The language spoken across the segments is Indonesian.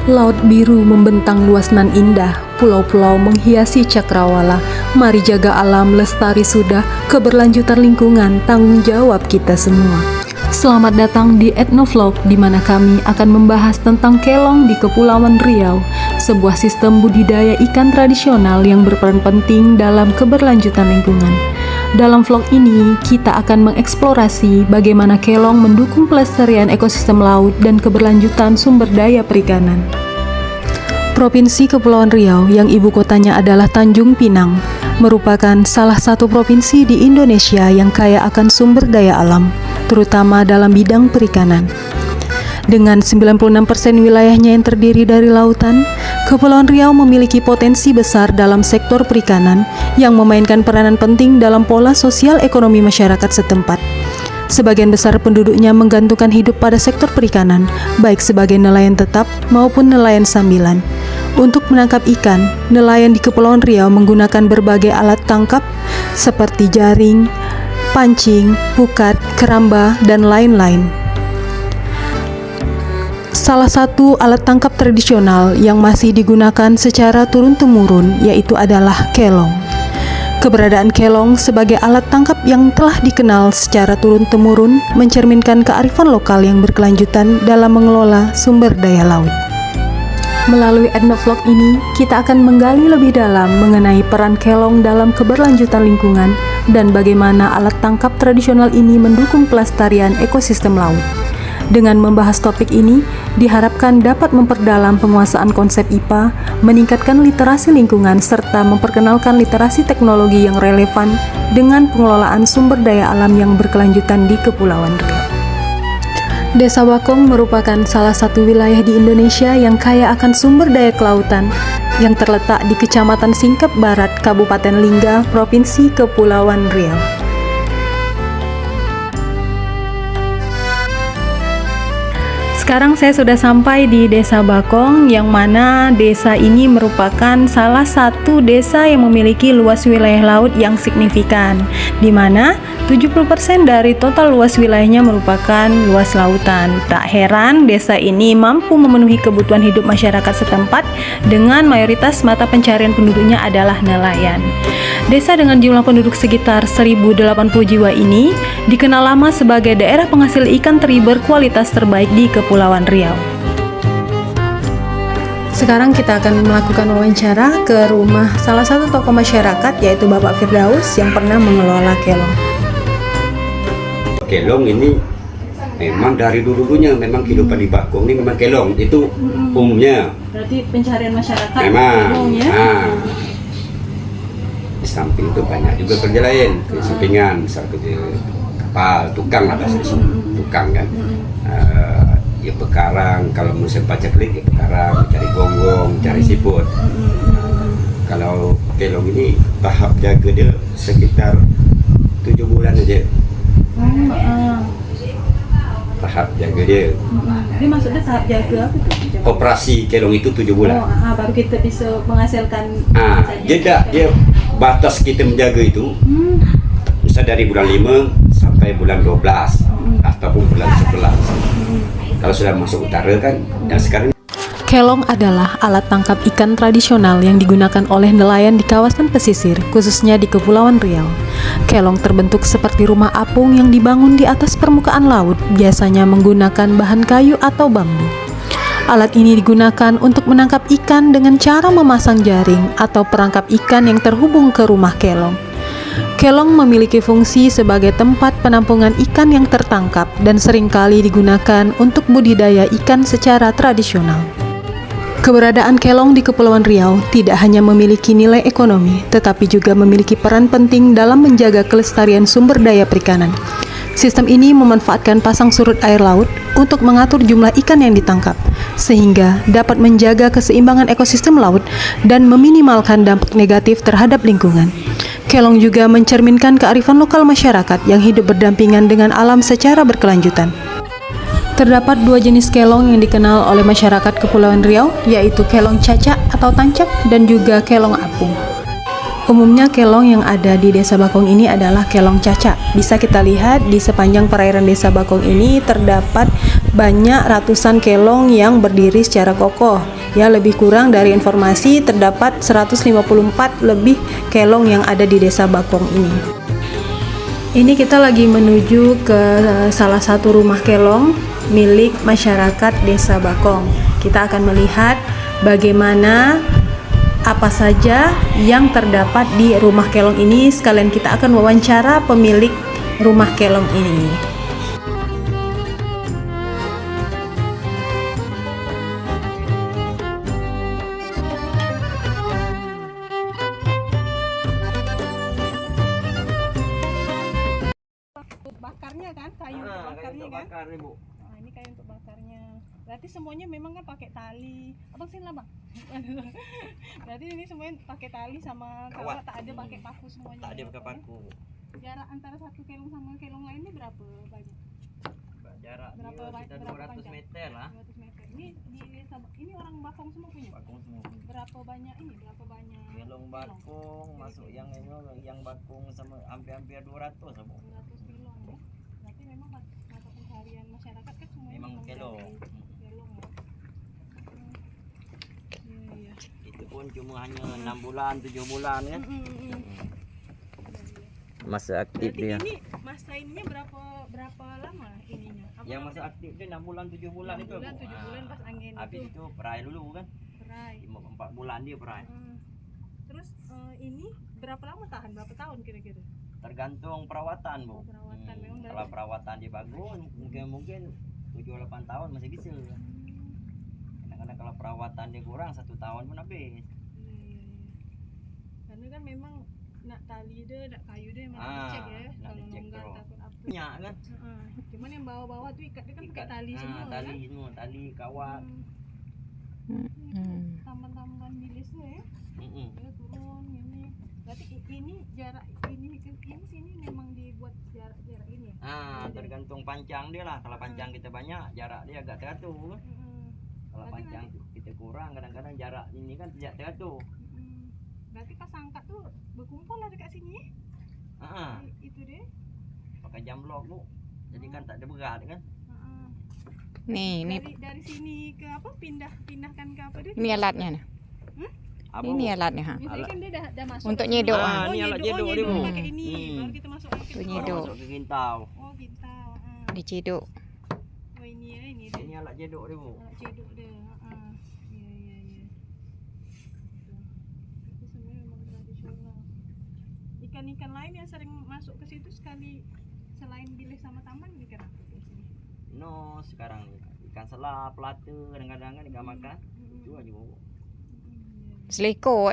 Laut biru membentang luas nan indah, pulau-pulau menghiasi cakrawala. Mari jaga alam lestari sudah, keberlanjutan lingkungan tanggung jawab kita semua. Selamat datang di Etnovlog, di mana kami akan membahas tentang kelong di Kepulauan Riau, sebuah sistem budidaya ikan tradisional yang berperan penting dalam keberlanjutan lingkungan. Dalam vlog ini, kita akan mengeksplorasi bagaimana kelong mendukung pelestarian ekosistem laut dan keberlanjutan sumber daya perikanan. Provinsi Kepulauan Riau yang ibu kotanya adalah Tanjung Pinang, merupakan salah satu provinsi di Indonesia yang kaya akan sumber daya alam, terutama dalam bidang perikanan. Dengan 96% wilayahnya yang terdiri dari lautan, Kepulauan Riau memiliki potensi besar dalam sektor perikanan yang memainkan peranan penting dalam pola sosial ekonomi masyarakat setempat. Sebagian besar penduduknya menggantungkan hidup pada sektor perikanan, baik sebagai nelayan tetap maupun nelayan sambilan. Untuk menangkap ikan, nelayan di Kepulauan Riau menggunakan berbagai alat tangkap seperti jaring, pancing, pukat, keramba, dan lain-lain. Salah satu alat tangkap tradisional yang masih digunakan secara turun-temurun yaitu adalah kelong. Keberadaan kelong sebagai alat tangkap yang telah dikenal secara turun-temurun mencerminkan kearifan lokal yang berkelanjutan dalam mengelola sumber daya laut. Melalui Etnovlog ini, kita akan menggali lebih dalam mengenai peran kelong dalam keberlanjutan lingkungan dan bagaimana alat tangkap tradisional ini mendukung pelestarian ekosistem laut. Dengan membahas topik ini, diharapkan dapat memperdalam penguasaan konsep IPA, meningkatkan literasi lingkungan, serta memperkenalkan literasi teknologi yang relevan dengan pengelolaan sumber daya alam yang berkelanjutan di Kepulauan Riau. Desa Bakong merupakan salah satu wilayah di Indonesia yang kaya akan sumber daya kelautan yang terletak di Kecamatan Singkep Barat, Kabupaten Lingga, Provinsi Kepulauan Riau. Sekarang saya sudah sampai di Desa Bakong, yang mana desa ini merupakan salah satu desa yang memiliki luas wilayah laut yang signifikan, di mana 70% dari total luas wilayahnya merupakan luas lautan. Tak heran desa ini mampu memenuhi kebutuhan hidup masyarakat setempat dengan mayoritas mata pencarian penduduknya adalah nelayan. Desa dengan jumlah penduduk sekitar 1080 jiwa ini dikenal lama sebagai daerah penghasil ikan teri berkualitas terbaik di Kepulauan Riau. Sekarang kita akan melakukan wawancara ke rumah salah satu tokoh masyarakat, yaitu Bapak Firdaus yang pernah mengelola kelong. Kelong ini memang dari dulunya memang kehidupan di Bakong ini memang kelong itu umumnya. Berarti pencarian masyarakat memang. kelong ya? Di samping itu banyak juga kerja lain, ke sampingan, misal kerja kapal, tukang lah bahasa tukang kan. Ya bekarang, kalau musim pacaklik ya bekarang, cari gonggong, cari siput. Kalau kelong ini tahap jaga dia sekitar 7 bulan aja. Tahap jaga dia. Jadi maksudnya tahap jaga apa tuh? Operasi kelong itu 7 bulan. Baru kita bisa menghasilkan. Dia batas kita menjaga itu. Bisa dari bulan 5 sampai bulan 12 ataupun bulan 11. Kalau sudah masuk utara kan, dan sekarang Kelong adalah alat tangkap ikan tradisional yang digunakan oleh nelayan di kawasan pesisir, khususnya di Kepulauan Riau. Kelong terbentuk seperti rumah apung yang dibangun di atas permukaan laut, biasanya menggunakan bahan kayu atau bambu. Alat ini digunakan untuk menangkap ikan dengan cara memasang jaring atau perangkap ikan yang terhubung ke rumah kelong. Kelong memiliki fungsi sebagai tempat penampungan ikan yang tertangkap dan seringkali digunakan untuk budidaya ikan secara tradisional. Keberadaan kelong di Kepulauan Riau tidak hanya memiliki nilai ekonomi, tetapi juga memiliki peran penting dalam menjaga kelestarian sumber daya perikanan. Sistem ini memanfaatkan pasang surut air laut untuk mengatur jumlah ikan yang ditangkap, sehingga dapat menjaga keseimbangan ekosistem laut dan meminimalkan dampak negatif terhadap lingkungan. Kelong juga mencerminkan kearifan lokal masyarakat yang hidup berdampingan dengan alam secara berkelanjutan. Terdapat 2 jenis kelong yang dikenal oleh masyarakat Kepulauan Riau, yaitu kelong cacak atau tancap dan juga kelong apung. Umumnya kelong yang ada di Desa Bakong ini adalah kelong caca. Bisa kita lihat di sepanjang perairan Desa Bakong ini terdapat banyak ratusan kelong yang berdiri secara kokoh. Ya, lebih kurang dari informasi terdapat 154 lebih kelong yang ada di Desa Bakong ini. Ini kita lagi menuju ke salah satu rumah kelong milik masyarakat Desa Bakong. Kita akan melihat bagaimana apa saja yang terdapat di rumah kelong ini. Sekalian kita akan wawancara pemilik rumah kelong ini. Bakarnya kan, kayu untuk bakarnya kan? Bakar nih, Bu. Nah, ini kayu untuk bakarnya. Berarti semuanya memang kan pakai tali. Abang sini lah, Bang. Berarti ini semuanya pakai tali sama kawat, tak ada pakai paku semuanya. Tak ada pakai paku. Jarak antara satu kelong sama kelong lainnya berapa banyak? Jarak Berapa sekitar 200 meter lah. 200 meter. Ini orang Bakong semua punya? Bakung semua. Berapa banyak ini? Berapa banyak? Kelong bakung masuk yang ini, yang bakung sama hampir 200 sama. 200 kelong ya. Berarti memang mata pencaharian masyarakat kan semuanya Memang kelong. Kelong ya. Iya. Itu pun cuma hanya 6 bulan, 7 bulan kan. Masa aktif Berarti dia. ini masa ininya berapa lama ininya? Yang masa aktif dia 6 bulan, 7 bulan 6 itu. bulan, 7 bulan pas angin Habis itu. itu perai dulu kan. Perai. 4 bulan dia perai. Terus ini berapa lama tahan? Berapa tahun kira-kira? Tergantung perawatan, Bu. Perawatan memang Kalau perawatan dia bagus, mungkin 7-8 tahun masih bisa. Kadang-kadang kalau perawatan dia kurang 1 tahun pun habis. Karena kan memang nak tali dia, nak kayu dia memang dicek ya. Nak Kalau dicek longgar terus. takut apa. Banyak kan? Cuman yang bawa-bawa tuh ikat dia kan pakai Ikat. tali semua Tali kan. semua, tali kawat. Tamban-tamban bilisnya ya. Dia turun ini. Berarti ini jarak ini sini memang dibuat jarak ini ya. Tergantung pancang dia lah. Kalau pancang kita banyak, jarak dia agak teratur. Kalau Berarti pancang kita kurang, kadang-kadang jarak ini kan tidak teratur. Berarti pas angkat tuh berkumpul lah dekat sini ya. Itu deh. Pakai jam blok, Bu. Jadi kan tak ada berat kan. Nih, ini Dari sini ke apa? Pindahkan ke apa dia? ini alatnya nah. Apa, Ini Bu? alatnya ha. Ini tadi kan dia dah masuk. Untuk ke sini. nyedok, ini alat nyedok dia, Bu. Pakai ini. Baru kita masuk ke Untuk sini. nyedok. Masuk ke gintau. Oh, kita. Diciduk. Oh, ini ya, ini dia. Ini alat jedok dia, Bu. Alat cedok dia. Iya. Itu sebenarnya memang tradisional. Ikan-ikan lain yang sering masuk ke situ sekali selain bilis sama taman ikan apa biasanya? No, sekarang ikan selah, pelata, kadang-kadang kan ikan makan. Itu aja, Bu. Seliko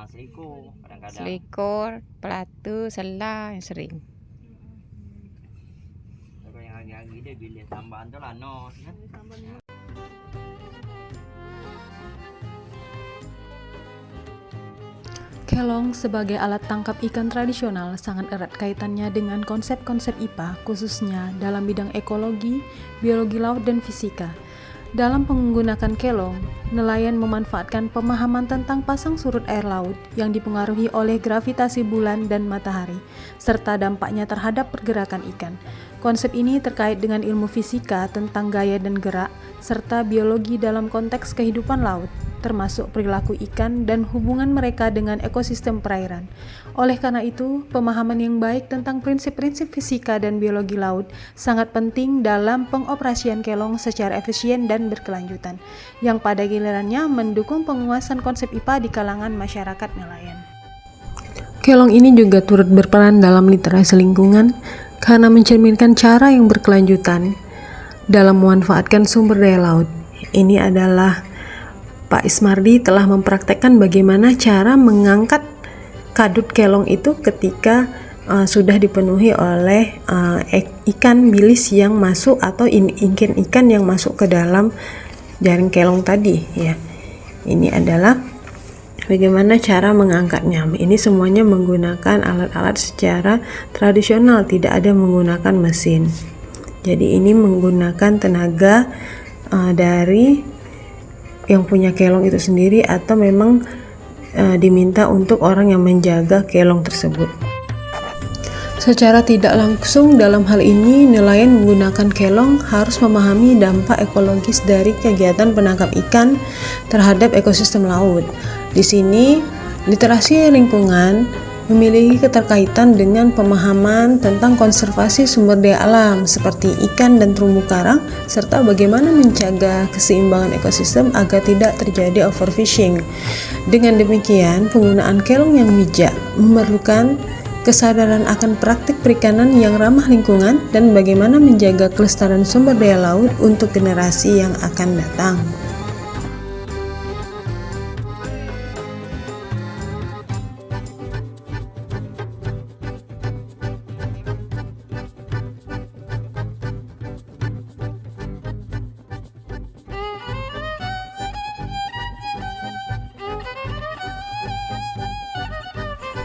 Seliko kadang-kadang. Selikor, pelatu, selah yang sering. Kalau yang hari-hari dia bilis tambahan tu lah, no. Kan? Bilis tambahan ini. Kelong sebagai alat tangkap ikan tradisional sangat erat kaitannya dengan konsep-konsep IPA, khususnya dalam bidang ekologi, biologi laut, dan fisika. Dalam menggunakan kelong, nelayan memanfaatkan pemahaman tentang pasang surut air laut yang dipengaruhi oleh gravitasi bulan dan matahari, serta dampaknya terhadap pergerakan ikan. Konsep ini terkait dengan ilmu fisika tentang gaya dan gerak, serta biologi dalam konteks kehidupan laut, termasuk perilaku ikan dan hubungan mereka dengan ekosistem perairan. Oleh karena itu, pemahaman yang baik tentang prinsip-prinsip fisika dan biologi laut sangat penting dalam pengoperasian kelong secara efisien dan berkelanjutan, yang pada gilirannya mendukung penguasaan konsep IPA di kalangan masyarakat nelayan. Kelong ini juga turut berperan dalam literasi lingkungan karena mencerminkan cara yang berkelanjutan dalam memanfaatkan sumber daya laut. Ini adalah Pak Ismardi telah mempraktekkan bagaimana cara mengangkat kadut kelong itu ketika sudah dipenuhi oleh ikan bilis yang masuk atau ikan yang masuk ke dalam jaring kelong tadi ya. Ini adalah bagaimana cara mengangkatnya. Ini semuanya menggunakan alat-alat secara tradisional, tidak ada menggunakan mesin. Jadi ini menggunakan tenaga dari yang punya kelong itu sendiri, atau memang diminta untuk orang yang menjaga kelong tersebut. Secara tidak langsung dalam hal ini, nelayan menggunakan kelong harus memahami dampak ekologis dari kegiatan penangkap ikan terhadap ekosistem laut. Di sini, literasi lingkungan memiliki keterkaitan dengan pemahaman tentang konservasi sumber daya alam seperti ikan dan terumbu karang, serta bagaimana menjaga keseimbangan ekosistem agar tidak terjadi overfishing. Dengan demikian, penggunaan kelong yang bijak memerlukan kesadaran akan praktik perikanan yang ramah lingkungan dan bagaimana menjaga kelestarian sumber daya laut untuk generasi yang akan datang.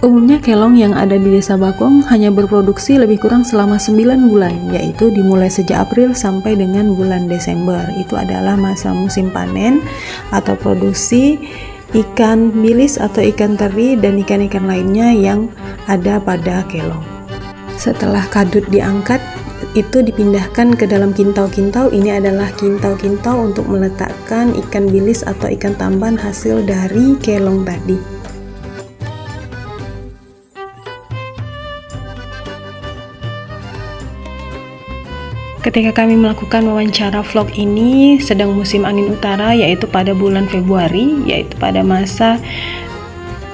Umumnya kelong yang ada di Desa Bakong hanya berproduksi lebih kurang selama 9 bulan, yaitu dimulai sejak April sampai dengan bulan Desember. Itu adalah masa musim panen atau produksi ikan bilis atau ikan teri dan ikan-ikan lainnya yang ada pada kelong. Setelah kadut diangkat, itu dipindahkan ke dalam kintau-kintau. Ini adalah kintau-kintau untuk meletakkan ikan bilis atau ikan tamban hasil dari kelong tadi. Ketika kami melakukan wawancara vlog ini sedang musim angin utara, yaitu pada bulan Februari, yaitu pada masa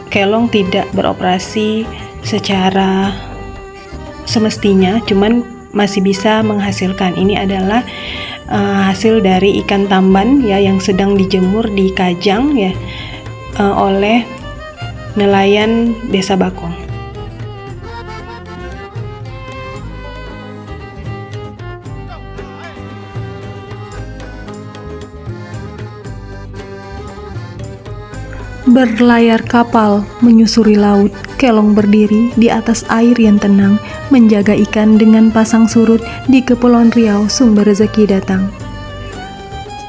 kelong tidak beroperasi secara semestinya, cuman masih bisa menghasilkan. Ini adalah hasil dari ikan tamban ya yang sedang dijemur di kajang ya oleh nelayan Desa Bakong. Berlayar kapal menyusuri laut, kelong berdiri di atas air yang tenang, menjaga ikan dengan pasang surut di Kepulauan Riau, sumber rezeki datang.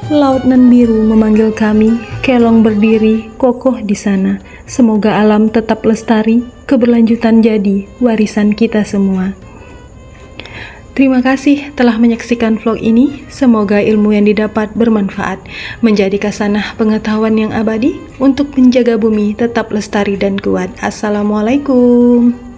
Laut nan biru memanggil kami, kelong berdiri kokoh di sana. Semoga alam tetap lestari, keberlanjutan jadi warisan kita semua. Terima kasih telah menyaksikan vlog ini. Semoga ilmu yang didapat bermanfaat, menjadi kasanah pengetahuan yang abadi untuk menjaga bumi tetap lestari dan kuat. Assalamualaikum.